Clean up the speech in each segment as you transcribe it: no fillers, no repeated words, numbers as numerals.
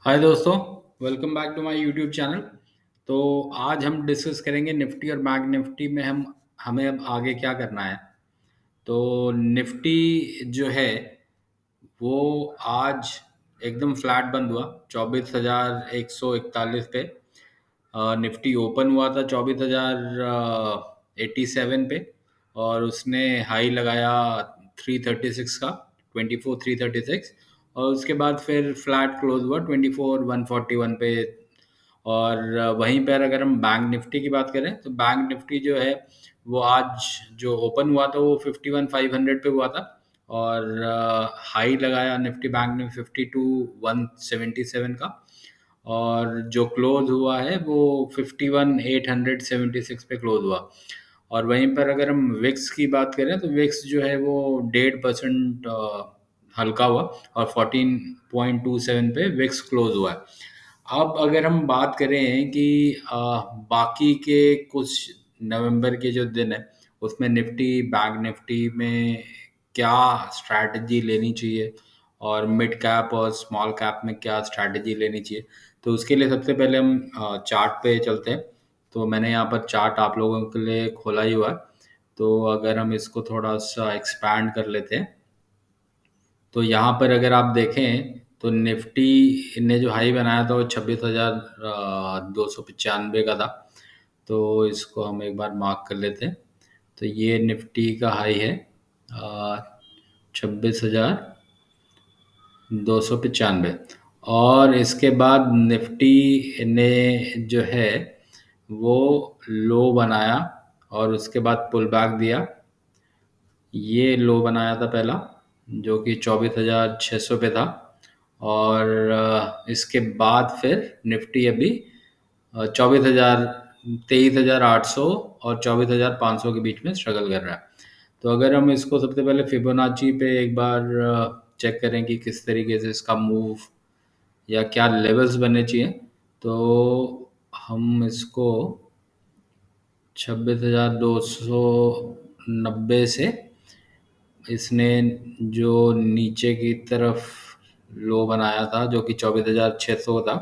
हाय दोस्तों, welcome back to my YouTube channel. तो आज हम डिस्कस करेंगे निफ्टी और बैंक निफ्टी में हम हमें अब आगे क्या करना है। तो निफ्टी जो है वो आज एकदम फ्लैट बंद हुआ 24,141 पे। निफ्टी ओपन हुआ था 24,087 पे और उसने हाई लगाया 336 का, 24,336। और उसके बाद फिर फ्लैट क्लोज हुआ 24,141 पे। और वहीं पर अगर हम बैंक निफ्टी की बात करें तो बैंक निफ्टी जो है वो आज जो ओपन हुआ था वो 51,500 पे हुआ था। और हाई लगाया निफ्टी बैंक ने 52,177 का। और जो क्लोज हुआ है वो 51,876 पे क्लोज हुआ। और वहीं पर अगर हम विक्स की बात करें तो विक्स जो है वो 1.5% हल्का हुआ और 14.27 पे विक्स क्लोज हुआ है। अब अगर हम बात करें कि बाकी के कुछ नवंबर के जो दिन है उसमें निफ्टी बैंक निफ्टी में क्या स्ट्रैटेजी लेनी चाहिए और मिड कैप और स्मॉल कैप में क्या स्ट्रैटेजी लेनी चाहिए, तो उसके लिए सबसे पहले हम चार्ट पे चलते हैं। तो मैंने यहाँ पर चार्ट आप लोगों के लिए खोला ही हुआ है। तो अगर हम इसको थोड़ा सा एक्सपैंड कर लेते हैं तो यहाँ पर अगर आप देखें तो निफ्टी ने जो हाई बनाया था वो 26,295 का था। तो इसको हम एक बार मार्क कर लेते हैं। तो ये निफ्टी का हाई है 26,295। और इसके बाद निफ्टी ने जो है वो लो बनाया और उसके बाद पुल बैक दिया। ये लो बनाया था पहला जो कि 24,600 पे था। और इसके बाद फिर निफ्टी अभी 24,000, 23,800 और 24,500 के बीच में स्ट्रगल कर रहा है। तो अगर हम इसको सबसे पहले फिबोनाची पे एक बार चेक करें कि किस तरीके से इसका मूव या क्या लेवल्स बनने चाहिए, तो हम इसको 26,290 से इसने जो नीचे की तरफ लो बनाया था जो कि 24,600 था,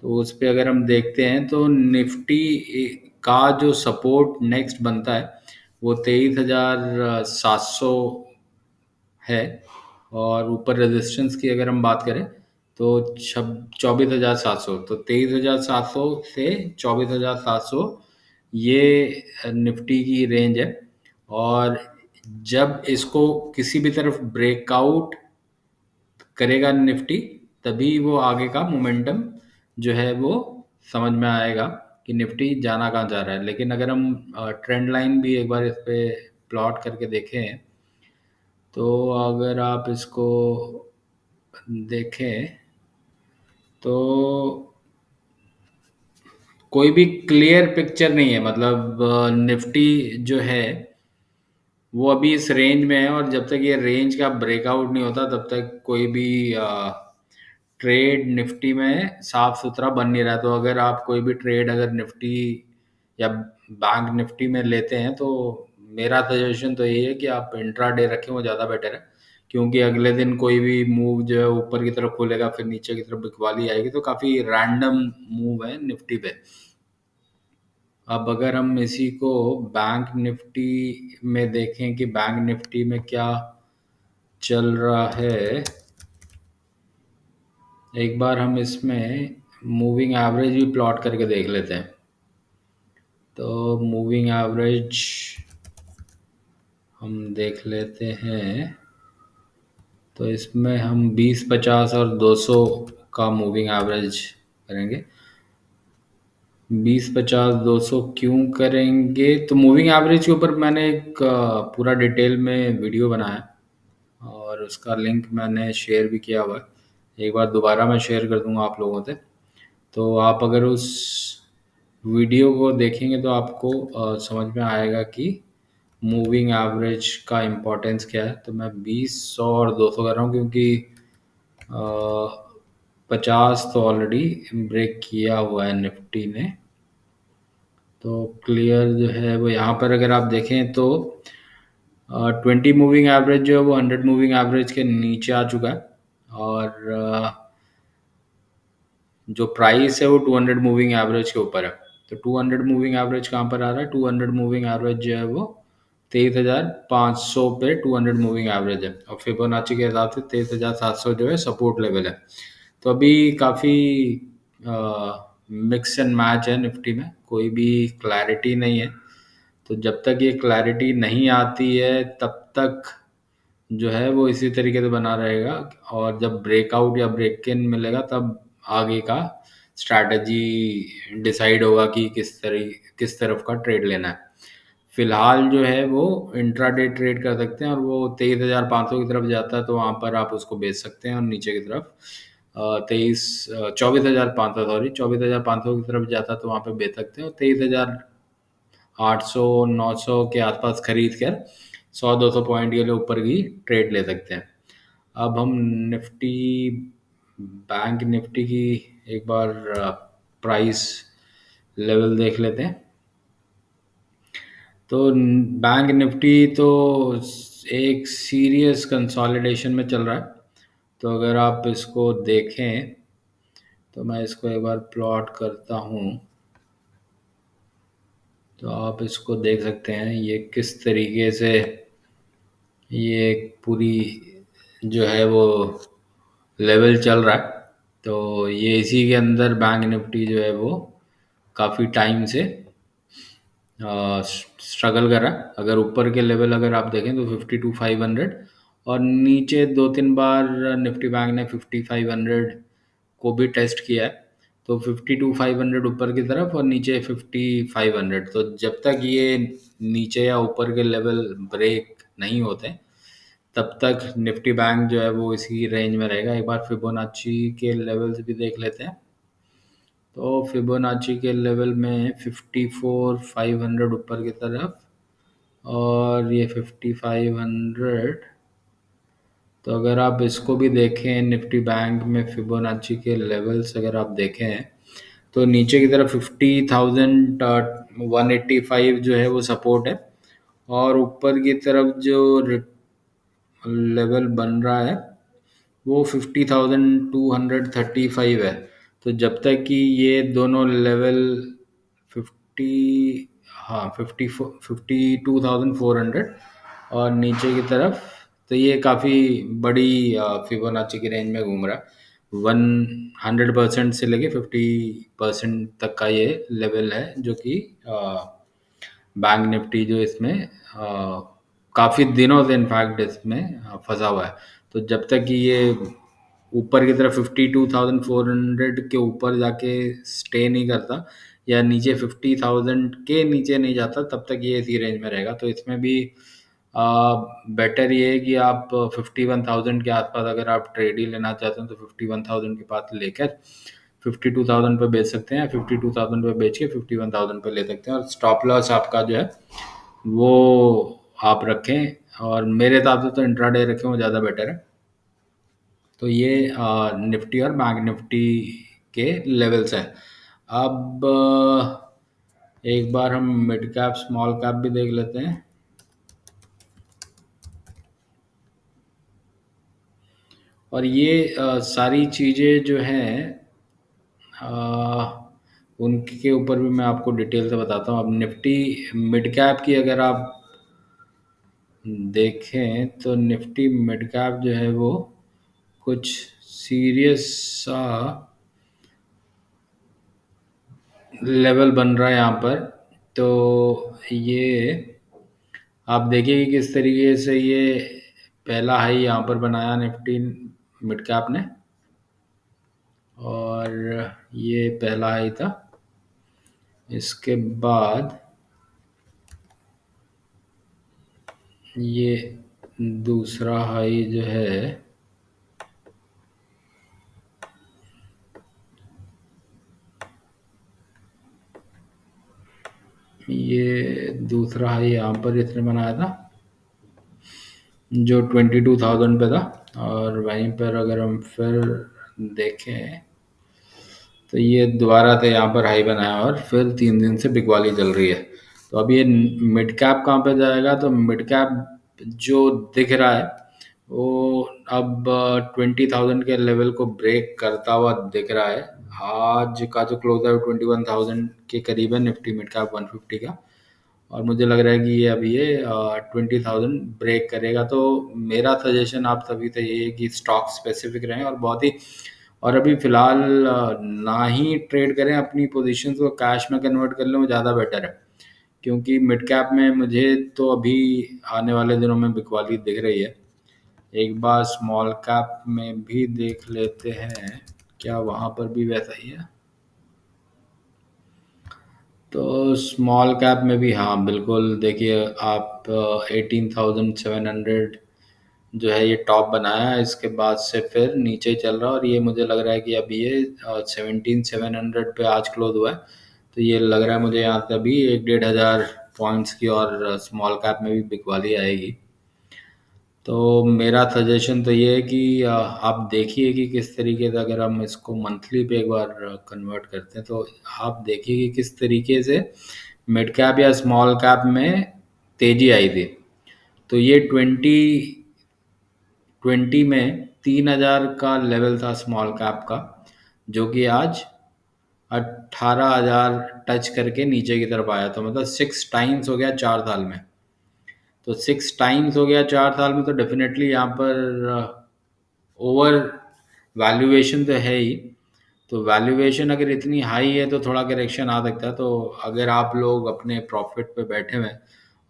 तो उस पे अगर हम देखते हैं तो निफ्टी का जो सपोर्ट नेक्स्ट बनता है वो 23,700 है। और ऊपर रेजिस्टेंस की अगर हम बात करें तो 24,700, तो 23,700 से 24,700 ये निफ्टी की रेंज है। और जब इसको किसी भी तरफ ब्रेकआउट करेगा निफ्टी तभी वो आगे का मोमेंटम जो है वो समझ में आएगा कि निफ्टी जाना कहाँ जा रहा है। लेकिन अगर हम ट्रेंड लाइन भी एक बार इस पे प्लॉट करके देखें तो अगर आप इसको देखें तो कोई भी क्लियर पिक्चर नहीं है। मतलब निफ्टी जो है वो अभी इस रेंज में है और जब तक ये रेंज का ब्रेकआउट नहीं होता तब तक कोई भी ट्रेड निफ्टी में साफ सुथरा बन नहीं रहा। तो अगर आप कोई भी ट्रेड अगर निफ्टी या बैंक निफ्टी में लेते हैं तो मेरा सजेशन तो ये है कि आप इंट्राडे रखें, वो ज़्यादा बेटर है। क्योंकि अगले दिन कोई भी मूव जो है ऊपर की तरफ खुलेगा फिर नीचे की तरफ बिकवाली आएगी, तो काफ़ी रैंडम मूव है निफ्टी पे। अब अगर हम इसी को बैंक निफ्टी में देखें कि बैंक निफ्टी में क्या चल रहा है, एक बार हम इसमें मूविंग एवरेज भी प्लॉट करके देख लेते हैं। तो मूविंग एवरेज हम देख लेते हैं। तो इसमें हम 20, 50 और 200 का मूविंग एवरेज करेंगे। 20, 50, 200 क्यों करेंगे, तो मूविंग एवरेज के ऊपर मैंने एक पूरा डिटेल में वीडियो बनाया और उसका लिंक मैंने शेयर भी किया हुआ है। एक बार दोबारा मैं शेयर कर दूंगा आप लोगों से। तो आप अगर उस वीडियो को देखेंगे तो आपको समझ में आएगा कि मूविंग एवरेज का इम्पोर्टेंस क्या है। तो मैं 20, 100 और 200 कर रहा हूँ क्योंकि 50 तो ऑलरेडी ब्रेक किया हुआ है निफ्टी ने। तो क्लियर जो है वो यहाँ पर अगर आप देखें तो 20 मूविंग एवरेज जो है वो 100 मूविंग एवरेज के नीचे आ चुका है। और जो प्राइस है वो 200 मूविंग एवरेज के ऊपर है। तो 200 मूविंग एवरेज कहाँ पर आ रहा है? 200 मूविंग एवरेज जो है वो 23,500 पे 200 मूविंग एवरेज है, और फिबोनाची के हिसाब से 23,700 जो है सपोर्ट लेवल है। तो अभी काफ़ी मिक्स एंड मैच है निफ्टी में, कोई भी क्लैरिटी नहीं है। तो जब तक ये क्लैरिटी नहीं आती है तब तक जो है वो इसी तरीके से बना रहेगा, और जब ब्रेकआउट या ब्रेक इन मिलेगा तब आगे का स्ट्रैटेजी डिसाइड होगा कि किस तरफ का ट्रेड लेना है। फिलहाल जो है वो इंट्राडे ट्रेड कर सकते हैं, और वो 23,500 की तरफ जाता है तो वहाँ पर आप उसको बेच सकते हैं, और नीचे की तरफ 24,500, सॉरी 24,500 की तरफ जाता है तो वहाँ पे बेच सकते हैं, और 23,800 900 के आसपास खरीद कर 100-200 पॉइंट के लिए ऊपर की ट्रेड ले सकते हैं। अब हम निफ्टी, बैंक निफ्टी की एक बार प्राइस लेवल देख लेते हैं। तो बैंक निफ्टी तो एक सीरियस कंसोलिडेशन में चल रहा है। तो अगर आप इसको देखें तो मैं इसको एक बार प्लॉट करता हूँ, तो आप इसको देख सकते हैं ये किस तरीके से ये पूरी जो है वो लेवल चल रहा है। तो ये इसी के अंदर बैंक निफ्टी जो है वो काफ़ी टाइम से स्ट्रगल कर रहा है। अगर ऊपर के लेवल अगर आप देखें तो 52,500, और नीचे 2-3 बार निफ्टी बैंक ने 5500 को भी टेस्ट किया है। तो 52,500 ऊपर की तरफ और नीचे 5500। तो जब तक ये नीचे या ऊपर के लेवल ब्रेक नहीं होते तब तक निफ्टी बैंक जो है वो इसी रेंज में रहेगा। एक बार फिबोनाची के लेवल्स भी देख लेते हैं। तो फिबोनाची के लेवल में 54,500 ऊपर की तरफ, और ये 5500। तो अगर आप इसको भी देखें निफ्टी बैंक में फिबोनाची के लेवल्स अगर आप देखें तो नीचे की तरफ 50,185 जो है वो सपोर्ट है, और ऊपर की तरफ जो लेवल बन रहा है वो 50,235 है। तो जब तक कि ये दोनों लेवल 50, हाँ 52,400 और नीचे की तरफ, तो ये काफ़ी बड़ी फिबोनाची की रेंज में घूम रहा है। 100% से लेके 50% तक का ये लेवल है, जो कि बैंक निफ्टी जो इसमें काफ़ी दिनों से इनफैक्ट इसमें फंसा हुआ है। तो जब तक कि ये ऊपर की तरफ 52,400 के ऊपर जाके स्टे नहीं करता या नीचे 50,000 के नीचे नहीं जाता तब तक ये इसी रेंज में रहेगा। तो इसमें भी बेटर ये है कि आप 51,000 के आसपास अगर आप ट्रेड ही लेना चाहते हैं तो 51,000 के पास लेकर 52,000 पे बेच सकते हैं, 52,000 पे बेच के 51,000 पे ले सकते हैं, और स्टॉप लॉस आपका जो है वो आप रखें, और मेरे हिसाब से तो इंट्राडे रखें वो ज़्यादा बेटर है। तो ये निफ्टी और बैंक निफ्टी के लेवल्स हैं। अब एक बार हम मिड कैप स्मॉल कैप भी देख लेते हैं। और ये सारी चीज़ें जो हैं उनके ऊपर भी मैं आपको डिटेल से बताता हूँ। अब निफ्टी मिड कैप की अगर आप देखें तो निफ्टी मिड कैप जो है वो कुछ सीरियस सा लेवल बन रहा है यहाँ पर। तो ये आप देखिए कि किस तरीके से ये पहला हाई यहाँ पर बनाया निफ्टी मिड कैप ने, और ये पहला हाई था। इसके बाद ये दूसरा हाई जो है ये दूसरा हाई यहाँ पर इसने बनाया था जो 22,000 पे था। और वहीं पर अगर हम फिर देखें तो ये दोबारा से यहाँ पर हाई बनाया और फिर 3 दिन से बिकवाली चल रही है। तो अब ये मिड कैप कहाँ पे जाएगा? तो मिड कैप जो दिख रहा है वो अब 20,000 के लेवल को ब्रेक करता हुआ दिख रहा है। आज का जो क्लोज है वो 21,000 के करीब है, निफ्टी मिड कैप 150 का। और मुझे लग रहा है कि ये अभी ये 20,000 ब्रेक करेगा। तो मेरा सजेशन आप सभी से ये है कि स्टॉक स्पेसिफिक रहें और बहुत ही, और अभी फिलहाल ना ही ट्रेड करें, अपनी पोजीशंस को कैश में कन्वर्ट कर लें, वो ज़्यादा बेटर है। क्योंकि मिड कैप में मुझे तो अभी आने वाले दिनों में बिकवाली दिख रही है। एक बार स्मॉल कैप में भी देख लेते हैं, क्या वहाँ पर भी वैसा ही है? तो स्मॉल कैप में भी हाँ बिल्कुल, देखिए आप 18,700 जो है ये टॉप बनाया है, इसके बाद से फिर नीचे ही चल रहा है। और ये मुझे लग रहा है कि अभी ये 17,700 पे आज क्लोज हुआ है। तो ये लग रहा है मुझे यहाँ से अभी 1-1,500 पॉइंट्स की और स्मॉल कैप में भी बिकवाली आएगी। तो मेरा सजेशन तो ये है कि आप देखिए कि किस तरीके से, अगर हम इसको मंथली पे एक बार कन्वर्ट करते हैं, तो आप देखिए कि किस तरीके से मिड कैप या स्मॉल कैप में तेजी आई थी। तो ये 2020 में 3,000 का लेवल था स्मॉल कैप का, जो कि आज 18,000 टच करके नीचे की तरफ आया। तो मतलब 6 टाइम्स हो गया 4 साल में। तो 6 टाइम्स हो गया 4 साल में, तो डेफिनेटली यहाँ पर ओवर वैल्यूएशन तो है ही। तो वैल्यूएशन अगर इतनी हाई है तो थोड़ा करेक्शन आ सकता है। तो अगर आप लोग अपने प्रॉफिट पे बैठे हुए हैं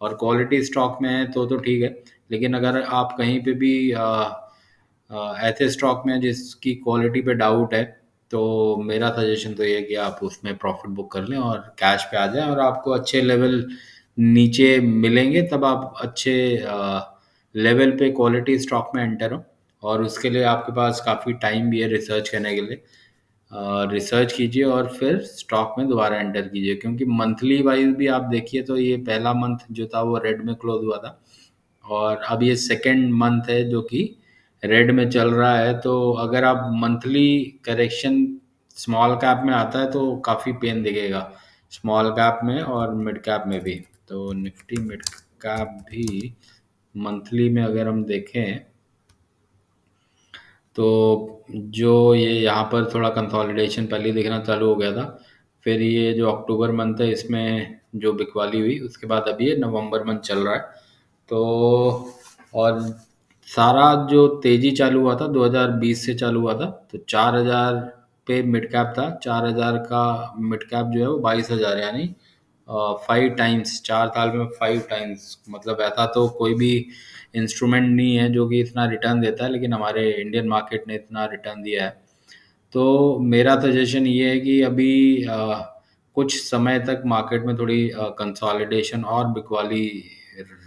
और क्वालिटी स्टॉक में है तो ठीक है। लेकिन अगर आप कहीं पे भी ऐसे स्टॉक में जिसकी क्वालिटी पे डाउट है, तो मेरा सजेशन तो ये है कि आप उसमें प्रॉफिट बुक कर लें और कैश पे आ जाएं, और आपको अच्छे लेवल नीचे मिलेंगे तब आप अच्छे लेवल पे क्वालिटी स्टॉक में एंटर हो। और उसके लिए आपके पास काफ़ी टाइम भी है रिसर्च करने के लिए। रिसर्च कीजिए और फिर स्टॉक में दोबारा एंटर कीजिए, क्योंकि मंथली वाइज भी आप देखिए तो ये पहला मंथ जो था वो रेड में क्लोज हुआ था, और अब ये सेकेंड मंथ है जो कि रेड में चल रहा है। तो अगर आप मंथली करेक्शन स्मॉल कैप में आता है तो काफ़ी पेन दिखेगा स्मॉल कैप में और मिड कैप में भी। तो निफ्टी मिड कैप भी मंथली में अगर हम देखें तो जो ये यहाँ पर थोड़ा कंसोलिडेशन पहले ही दिखना चालू हो गया था। फिर ये जो अक्टूबर मंथ है इसमें जो बिकवाली हुई, उसके बाद अभी ये नवंबर मंथ चल रहा है। तो और सारा जो तेजी चालू हुआ था 2020 से चालू हुआ था। तो 4,000 पे मिड कैप था, 4,000 का मिड कैप जो है वो 22,000, यानी 5 टाइम्स 4 साल में 5 टाइम्स। मतलब ऐसा तो कोई भी इंस्ट्रूमेंट नहीं है जो कि इतना रिटर्न देता है, लेकिन हमारे इंडियन मार्केट ने इतना रिटर्न दिया है। तो मेरा सजेशन ये है कि अभी कुछ समय तक मार्केट में थोड़ी कंसोलिडेशन और बिकवाली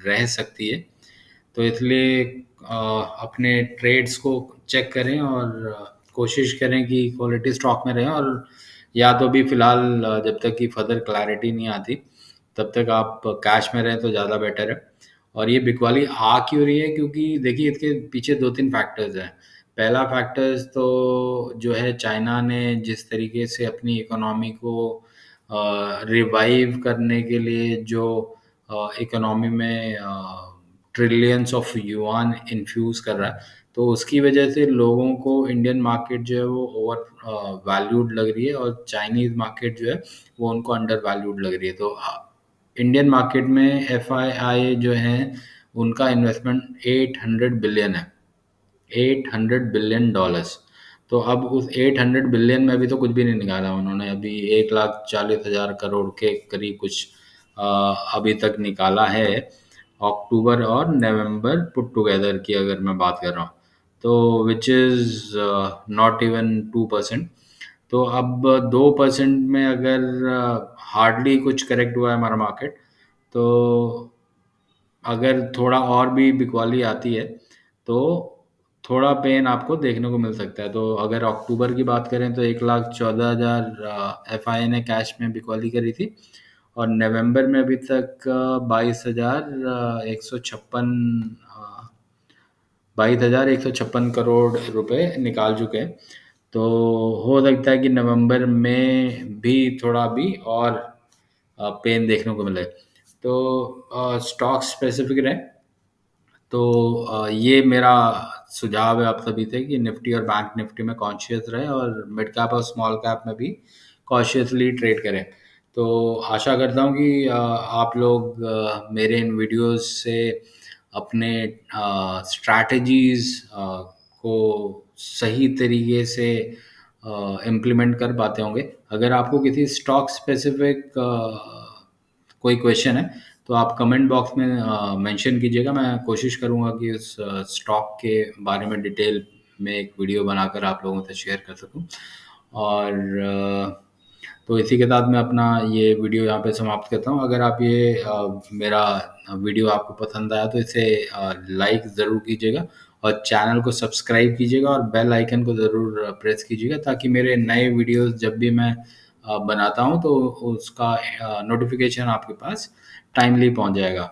रह सकती है। तो इसलिए अपने ट्रेड्स को चेक करें और कोशिश करें कि क्वालिटी स्टॉक में रहें। और या तो अभी फ़िलहाल जब तक कि फर्दर क्लैरिटी नहीं आती तब तक आप कैश में रहें तो ज़्यादा बेटर है। और ये बिकवाली आ क्यों रही है? क्योंकि देखिए इसके पीछे 2-3 फैक्टर्स हैं। पहला फैक्टर्स तो जो है, चाइना ने जिस तरीके से अपनी इकोनॉमी को रिवाइव करने के लिए जो इकोनॉमी में ट्रिलियंस ऑफ युआन इन्फ्यूज़ कर रहा है, तो उसकी वजह से लोगों को इंडियन मार्केट जो है वो ओवर वैल्यूड लग रही है, और चाइनीज़ मार्केट जो है वो उनको अंडर वैल्यूड लग रही है। तो इंडियन मार्केट में एफआईआई जो है उनका इन्वेस्टमेंट 800 बिलियन है, $800 बिलियन। तो अब उस 800 बिलियन में अभी तो कुछ भी नहीं निकाला उन्होंने। अभी 1,40,000 करोड़ के करीब कुछ अभी तक निकाला है, अक्टूबर और नवंबर पुट टुगेदर की अगर मैं बात कर रहा हूँ, तो विच इज़ नॉट इवन 2%। तो अब 2% में अगर हार्डली कुछ करेक्ट हुआ है हमारा मार्केट, तो अगर थोड़ा और भी बिकवाली आती है तो थोड़ा पेन आपको देखने को मिल सकता है। तो अगर अक्टूबर की बात करें तो 1,14,000 एफ आई ने कैश में बिकवाली करी थी, और नवंबर में अभी तक 22,156 रुपए निकाल चुके हैं। तो हो सकता है कि नवंबर में भी थोड़ा भी और पेन देखने को मिले। तो स्टॉक स्पेसिफिक रहे, तो ये मेरा सुझाव है आप सभी से कि निफ्टी और बैंक निफ्टी में कॉन्शियस रहे और मिड कैप और स्मॉल कैप में भी कॉशियसली ट्रेड करें। तो आशा करता हूँ कि आप लोग मेरे इन वीडियोस से अपने स्ट्रैटेजीज को सही तरीके से इम्प्लीमेंट कर पाते होंगे। अगर आपको किसी स्टॉक स्पेसिफिक कोई क्वेश्चन है तो आप कमेंट बॉक्स में मेंशन कीजिएगा। मैं कोशिश करूंगा कि उस स्टॉक के बारे में डिटेल में एक वीडियो बनाकर आप लोगों से शेयर कर सकूं। और तो इसी के साथ मैं अपना ये वीडियो यहाँ पे समाप्त करता हूँ। अगर आप ये मेरा वीडियो आपको पसंद आया तो इसे लाइक ज़रूर कीजिएगा और चैनल को सब्सक्राइब कीजिएगा और बेल आइकन को ज़रूर प्रेस कीजिएगा ताकि मेरे नए वीडियोस जब भी मैं बनाता हूँ तो उसका नोटिफिकेशन आपके पास टाइमली पहुँच जाएगा।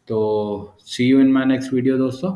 तो see you in my next video दोस्तों।